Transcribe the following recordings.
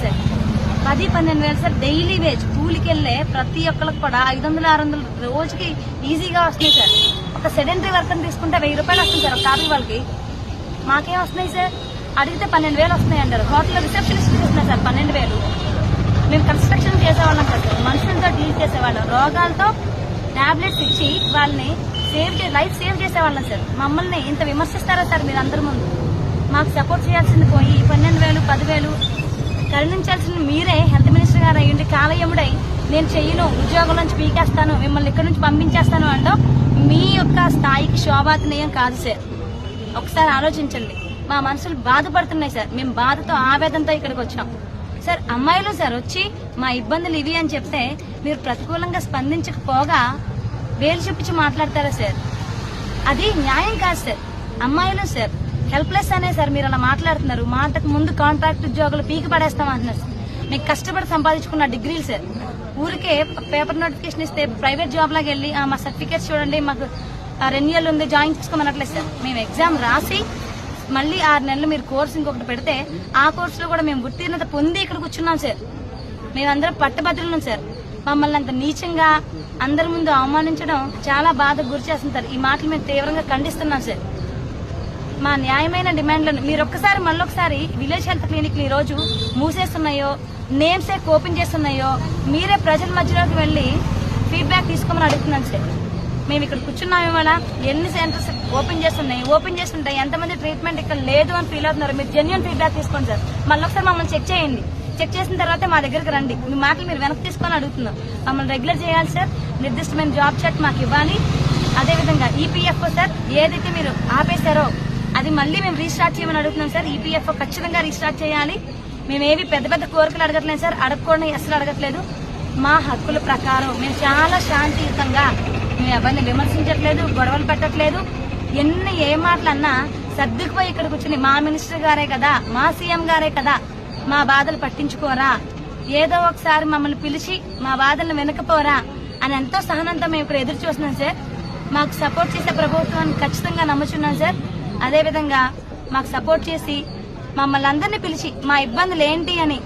Sir. 10-12 వేలు sir daily wage. కూలికి వెళ్ళే ప్రతి ఒక్కరికి కూడా 500-600 రోజుకి ఈజీగా వస్తున్నాయి సార్. ఒక సెడెంటరీ వర్క్ తీసుకుంటే 1000 రూపాయలు వస్తుంది సార్ ఒక టాపీ వాళ్ళకి. మాకేం వస్తున్నాయి సార్? అడిగితే 12 వేలు వస్తున్నాయి అంటారు. హోటల్లో రిసెప్షనిస్ట్ చేస్తున్నారు సార్ 12 వేలు. మేము కన్స్ట్రక్షన్ చేసేవాళ్ళం కదా సార్, మనుషులతో డీల్ చేసేవాళ్ళం. రోగాలతో టాబ్లెట్స్ ఇచ్చి వాళ్ళని లైఫ్ సేవ్ చేసేవాళ్ళం సార్. మమ్మల్ని ఇంత విమర్శిస్తారా సార్ మీరు అందరి ముందు? మాకు సపోర్ట్ చేయాల్సింది పోయి 12 వేలు 10 వేలు కరుణించాల్సింది మీరే. హెల్త్ మినిస్టర్ గారు అయ్యండి కాలయముడై నేను చెయ్యను, ఉద్యోగం నుంచి పీకేస్తాను, మిమ్మల్ని ఇక్కడి నుంచి పంపించేస్తాను అంటాం. మీ యొక్క స్థాయికి శోభాతనీయం కాదు సార్. ఒకసారి ఆలోచించండి. మా మనసులు బాధపడుతున్నాయి సార్. మేము బాధతో ఆవేదనతో ఇక్కడికి వచ్చాం సార్. అమ్మాయిలు సార్ వచ్చి మా ఇబ్బందులు ఇవి అని చెప్తే మీరు ప్రతికూలంగా స్పందించకపోగా వేలు చూపించి మాట్లాడతారా సార్? అది న్యాయం కాదు సార్. అమ్మాయిలు సార్ హెల్ప్లెస్ అనే సార్ మీరు అలా మాట్లాడుతున్నారు. మాటకు ముందు కాంట్రాక్ట్ ఉద్యోగులు పీకి పడేస్తాం అంటున్నారు సార్. మీకు కష్టపడి సంపాదించుకున్న డిగ్రీలు సార్. ఊరికే పేపర్ నోటిఫికేషన్ ఇస్తే ప్రైవేట్ జాబ్ లాగా వెళ్ళి మా సర్టిఫికేట్స్ చూడండి, మాకు రెన్యువల్ ఉంది, జాయిన్ చేసుకోమనట్లేదు సార్. మేము ఎగ్జామ్ రాసి మళ్ళీ 6 నెలలు మీరు కోర్సు ఇంకొకటి పెడితే ఆ కోర్సులో కూడా మేము ఉత్తీర్ణత పొంది ఇక్కడ కూర్చున్నాం సార్. మేమందరం పట్టభద్రులం సార్. మమ్మల్ని అంత నీచంగా అందరి ముందు అవమానించడం చాలా బాధకు గురి చేస్తుంది సార్. ఈ మాటలు మేము తీవ్రంగా ఖండిస్తున్నాం సార్. మా న్యాయమైన డిమాండ్లను మీరు ఒక్కసారి మళ్ళొకసారి విలేజ్ హెల్త్ క్లినిక్లు ఈ రోజు మూసేస్తున్నాయో, నేమ్స్ ఓపెన్ చేస్తున్నాయో మీరే ప్రజల మధ్యలోకి వెళ్లి ఫీడ్బ్యాక్ తీసుకోమని అడుగుతున్నాం సార్. మేము ఇక్కడ కూర్చున్నాం ఇవాళ, ఎన్ని సెంటర్స్ ఓపెన్ చేస్తుంటాయి, ఎంతమంది ట్రీట్మెంట్ ఇక్కడ లేదు అని ఫీల్ అవుతున్నారు. మీరు జెన్యూన్ ఫీడ్బ్యాక్ తీసుకోండి సార్. మళ్ళొకసారి మమ్మల్ని చెక్ చేయండి. చెక్ చేసిన తర్వాత మా దగ్గరికి రండి. మీ మాటలు మీరు వెనక్కి తీసుకొని అడుగుతున్నాం. మమ్మల్ని రెగ్యులర్ చేయాలి సార్. నిర్దిష్టమైన జాబ్ చార్ట్ మాకు ఇవ్వాలి. అదేవిధంగా ఈపీఎఫ్ఓ సార్ ఏదైతే మీరు ఆపేశారో అది మళ్ళీ మేము రీస్టార్ట్ చేయమని అడుగుతున్నాం సార్. ఈపీఎఫ్ఓ ఖచ్చితంగా రీస్టార్ట్ చేయాలి. మేమేవి పెద్ద కోరికలు అడగట్లేదు సార్. అడగకూడని అసలు అడగట్లేదు. మా హక్కుల ప్రకారం మేము చాలా శాంతియుతంగా, మేము ఎవరిని విమర్శించట్లేదు, గొడవలు పెట్టట్లేదు. ఏ మాటలన్నా సర్దుకుపోయి ఇక్కడ కూర్చుని మా మినిస్టర్ గారే కదా, మా సీఎం గారే కదా, మా బాధలు పట్టించుకోరా, ఏదో ఒకసారి మమ్మల్ని పిలిచి మా బాధలను వెనకపోరా అని ఎంతో సహనంతో మేము ఇక్కడ ఎదురు చూస్తున్నాం సార్. మాకు సపోర్ట్ చేసే ప్రభుత్వాన్ని ఖచ్చితంగా నమ్ముచున్నాం సార్. అదేవిధంగా మాకు సపోర్ట్ చేసి మమ్మల్ని అందరినీ పిలిచి మా ఇబ్బందులు ఏంటి అని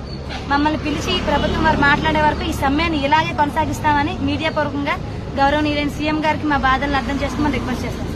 మమ్మల్ని పిలిచి ప్రభుత్వం వారు మాట్లాడే వరకు ఈ సమ్మెని ఇలాగే కొనసాగిస్తామని మీడియా పూర్వకంగా గౌరవనీయులైన సీఎం గారికి మా బాధలను అర్థం చేసుకోమని రిక్వెస్ట్ చేస్తాం.